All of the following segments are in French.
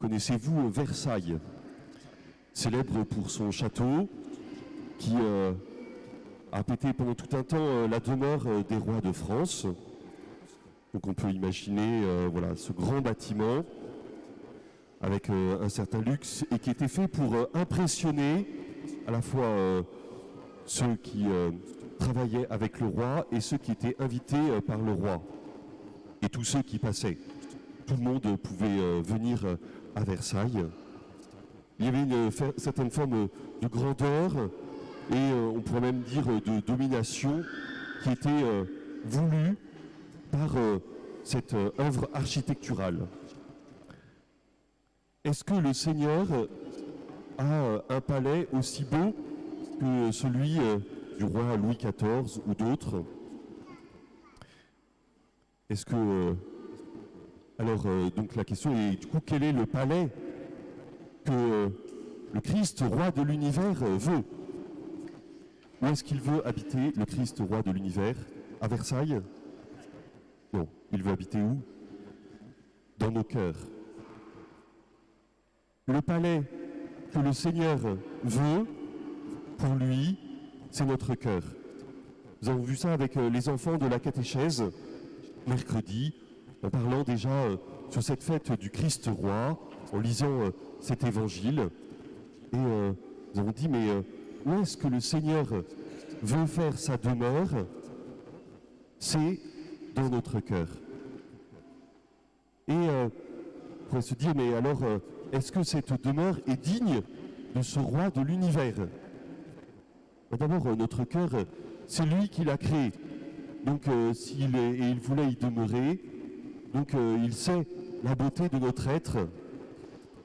Connaissez-vous Versailles, célèbre pour son château, qui a été pendant tout un temps la demeure des rois de France. Donc on peut imaginer voilà, ce grand bâtiment avec un certain luxe et qui était fait pour impressionner à la fois ceux qui travaillaient avec le roi et ceux qui étaient invités par le roi et tous ceux qui passaient. Tout le monde pouvait venir à Versailles. Il y avait une certaine forme de grandeur et on pourrait même dire de domination qui était voulue par cette œuvre architecturale. Est-ce que le Seigneur a un palais aussi beau que celui du roi Louis XIV ou d'autres? Est-ce que... alors, donc la question est, du coup, quel est le palais que le Christ, roi de l'univers, veut? Où est-ce qu'il veut habiter, le Christ, roi de l'univers? À Versailles? Non, il veut habiter où? Dans nos cœurs. Le palais que le Seigneur veut, pour lui, c'est notre cœur. Nous avons vu ça avec les enfants de la catéchèse, mercredi, en parlant déjà sur cette fête du Christ roi, en lisant cet évangile. Et nous avons dit, mais où est-ce que le Seigneur veut faire sa demeure? C'est dans notre cœur. Et on pourrait se dire, mais alors, est-ce que cette demeure est digne de ce roi de l'univers? D'abord, notre cœur, c'est lui qui l'a créé. Donc, il voulait y demeurer, donc il sait la beauté de notre être.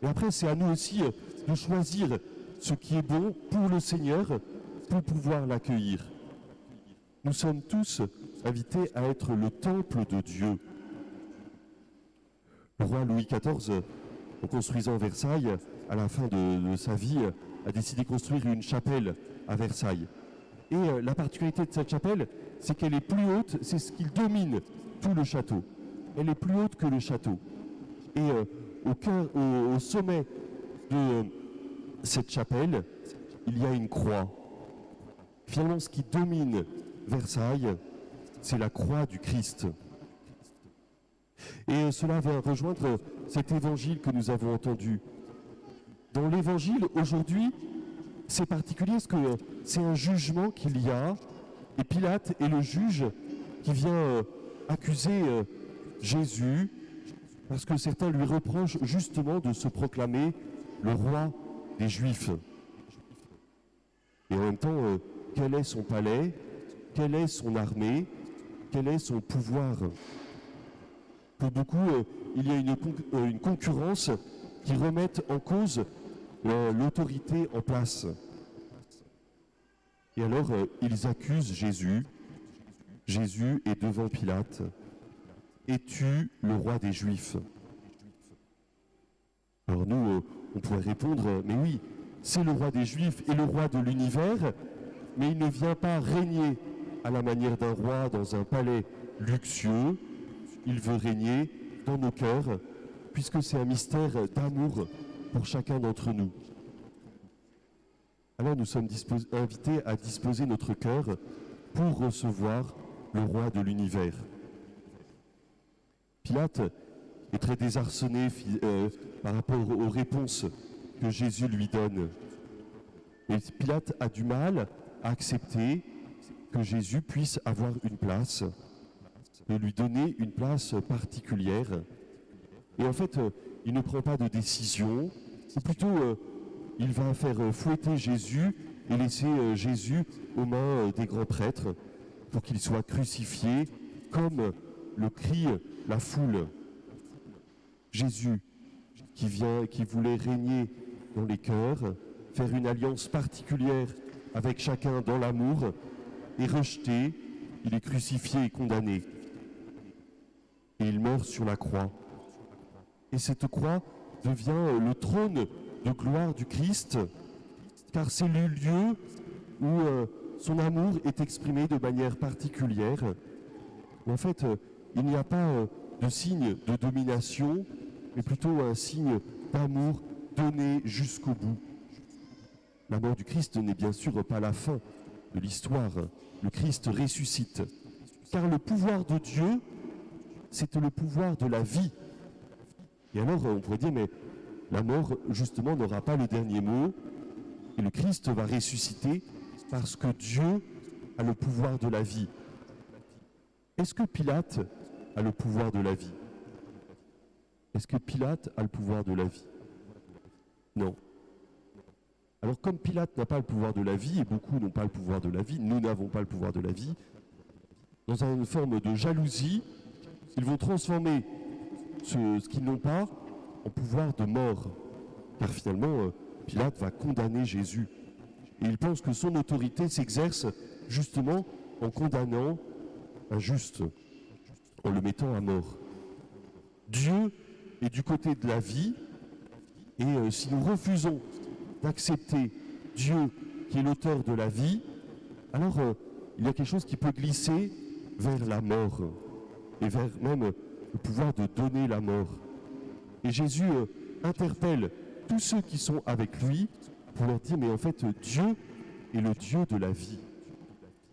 Et après, c'est à nous aussi de choisir ce qui est bon pour le Seigneur, pour pouvoir l'accueillir. Nous sommes tous invités à être le temple de Dieu. Le roi Louis XIV, en construisant Versailles, à la fin de sa vie, a décidé de construire une chapelle à Versailles. Et la particularité de cette chapelle, c'est qu'elle est plus haute, c'est ce qui domine tout le château. Elle est plus haute que le château. Et au sommet de cette chapelle, il y a une croix. Finalement, ce qui domine Versailles, c'est la croix du Christ. Et cela va rejoindre cet évangile que nous avons entendu. Dans l'évangile, aujourd'hui, c'est particulier parce que c'est un jugement qu'il y a, et Pilate est le juge qui vient accuser Jésus, parce que certains lui reprochent justement de se proclamer le roi des Juifs. Et en même temps, quel est son palais? Quelle est son armée? Quel est son pouvoir? Pour beaucoup, il y a une concurrence qui remet en cause l'autorité en place. Et alors, ils accusent Jésus. Jésus est devant Pilate. Es-tu le roi des Juifs? Alors nous, on pourrait répondre, mais oui, c'est le roi des Juifs et le roi de l'univers, mais il ne vient pas régner à la manière d'un roi dans un palais luxueux. Il veut régner dans nos cœurs, puisque c'est un mystère d'amour pour chacun d'entre nous. Alors nous sommes invités à disposer notre cœur pour recevoir le roi de l'univers. Pilate est très désarçonné par rapport aux réponses que Jésus lui donne. Et Pilate a du mal à accepter que Jésus puisse avoir une place, de lui donner une place particulière. Et en fait, il ne prend pas de décision, ou plutôt il va faire fouetter Jésus et laisser Jésus aux mains des grands prêtres pour qu'il soit crucifié comme le crie la foule. Jésus qui voulait régner dans les cœurs, faire une alliance particulière avec chacun dans l'amour, est rejeté, il est crucifié et condamné. Et il meurt sur la croix. Et cette croix devient le trône de gloire du Christ, car c'est le lieu où son amour est exprimé de manière particulière. En fait, il n'y a pas de signe de domination, mais plutôt un signe d'amour donné jusqu'au bout. La mort du Christ n'est bien sûr pas la fin de l'histoire. Le Christ ressuscite. Car le pouvoir de Dieu, c'est le pouvoir de la vie. Et alors, on pourrait dire, mais la mort, justement, n'aura pas le dernier mot. Et le Christ va ressusciter parce que Dieu a le pouvoir de la vie. Est-ce que Pilate a le pouvoir de la vie? Est-ce que Pilate a le pouvoir de la vie? Non. Alors comme Pilate n'a pas le pouvoir de la vie, et beaucoup n'ont pas le pouvoir de la vie, nous n'avons pas le pouvoir de la vie, dans une forme de jalousie, ils vont transformer ce qu'ils n'ont pas en pouvoir de mort. Car finalement, Pilate va condamner Jésus. Et il pense que son autorité s'exerce justement en condamnant un juste, en le mettant à mort. Dieu est du côté de la vie, et si nous refusons d'accepter Dieu qui est l'auteur de la vie, alors il y a quelque chose qui peut glisser vers la mort, et vers même le pouvoir de donner la mort. Et Jésus interpelle tous ceux qui sont avec lui pour leur dire, mais en fait, Dieu est le Dieu de la vie.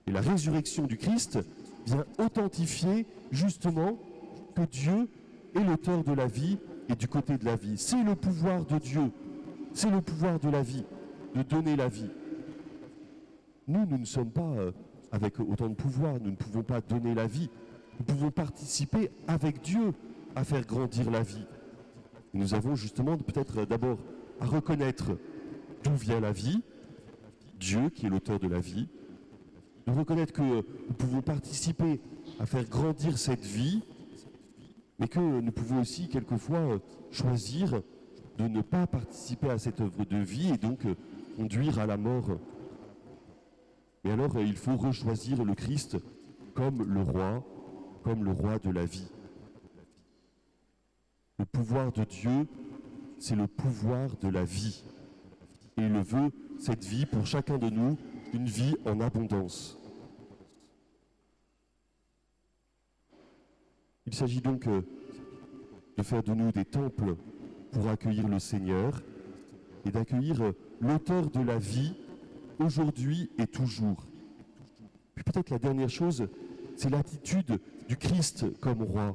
Et la résurrection du Christ vient authentifier justement que Dieu est l'auteur de la vie et du côté de la vie. C'est le pouvoir de Dieu, c'est le pouvoir de la vie, de donner la vie. Nous ne sommes pas avec autant de pouvoir, nous ne pouvons pas donner la vie. Nous pouvons participer avec Dieu à faire grandir la vie. Et nous avons justement peut-être d'abord à reconnaître d'où vient la vie, Dieu qui est l'auteur de la vie, de reconnaître que nous pouvons participer à faire grandir cette vie, mais que nous pouvons aussi quelquefois choisir de ne pas participer à cette œuvre de vie et donc conduire à la mort. Et alors il faut rechoisir le Christ comme le roi de la vie. Le pouvoir de Dieu, c'est le pouvoir de la vie. Et il veut, cette vie, pour chacun de nous, une vie en abondance. Il s'agit donc de faire de nous des temples pour accueillir le Seigneur et d'accueillir l'auteur de la vie aujourd'hui et toujours. Puis peut-être la dernière chose, c'est l'attitude du Christ comme roi.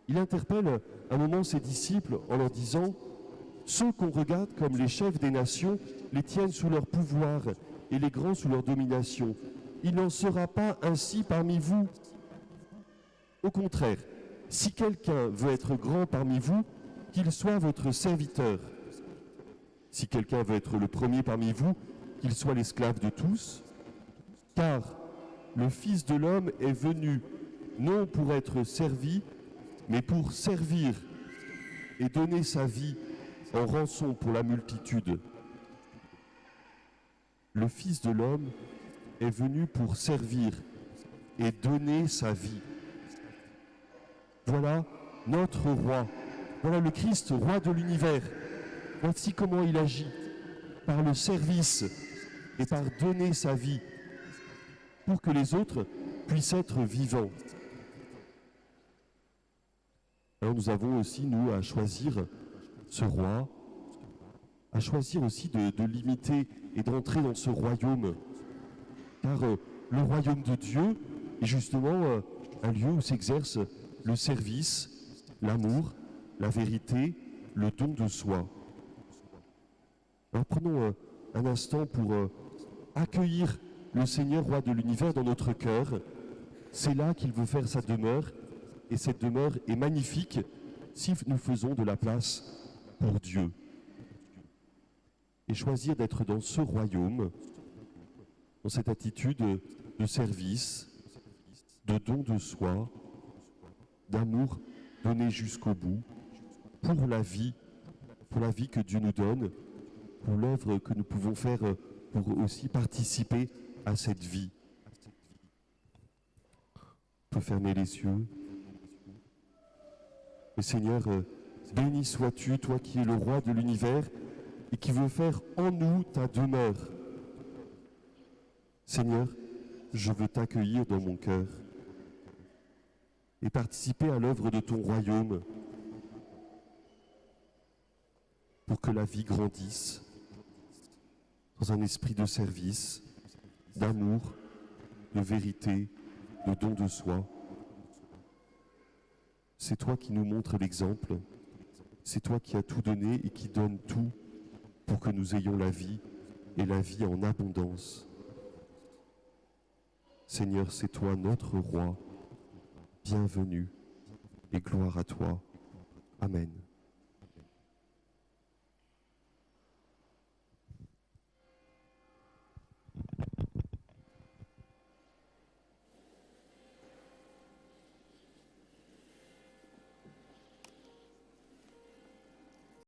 Il interpelle un moment ses disciples en leur disant « Ceux qu'on regarde comme les chefs des nations les tiennent sous leur pouvoir et les grands sous leur domination. Il n'en sera pas ainsi parmi vous. Au contraire, si quelqu'un veut être grand parmi vous, qu'il soit votre serviteur. Si quelqu'un veut être le premier parmi vous, qu'il soit l'esclave de tous. Car le Fils de l'homme est venu non pour être servi, mais pour servir et donner sa vie en rançon pour la multitude. Le Fils de l'homme est venu pour servir et donner sa vie. Voilà notre roi, voilà le Christ, roi de l'univers. Voici comment il agit, par le service et par donner sa vie, pour que les autres puissent être vivants. Alors nous avons aussi, nous, à choisir ce roi, à choisir aussi de l'imiter et d'entrer dans ce royaume. Car le royaume de Dieu est justement un lieu où s'exerce le service, l'amour, la vérité, le don de soi. Alors prenons un instant pour accueillir le Seigneur, roi de l'univers, dans notre cœur. C'est là qu'il veut faire sa demeure, et cette demeure est magnifique si nous faisons de la place pour Dieu. Et choisir d'être dans ce royaume, dans cette attitude de service, de don de soi, d'amour donné jusqu'au bout, pour la vie que Dieu nous donne, pour l'œuvre que nous pouvons faire pour aussi participer à cette vie. On peut fermer les yeux. Et Seigneur, béni sois-tu, toi qui es le roi de l'univers et qui veux faire en nous ta demeure. Seigneur, je veux t'accueillir dans mon cœur et participer à l'œuvre de ton royaume. pour que la vie grandisse dans un esprit de service, d'amour, de vérité, de don de soi. C'est toi qui nous montres l'exemple, c'est toi qui as tout donné et qui donne tout pour que nous ayons la vie et la vie en abondance. Seigneur, c'est toi notre roi, bienvenue et gloire à toi. Amen.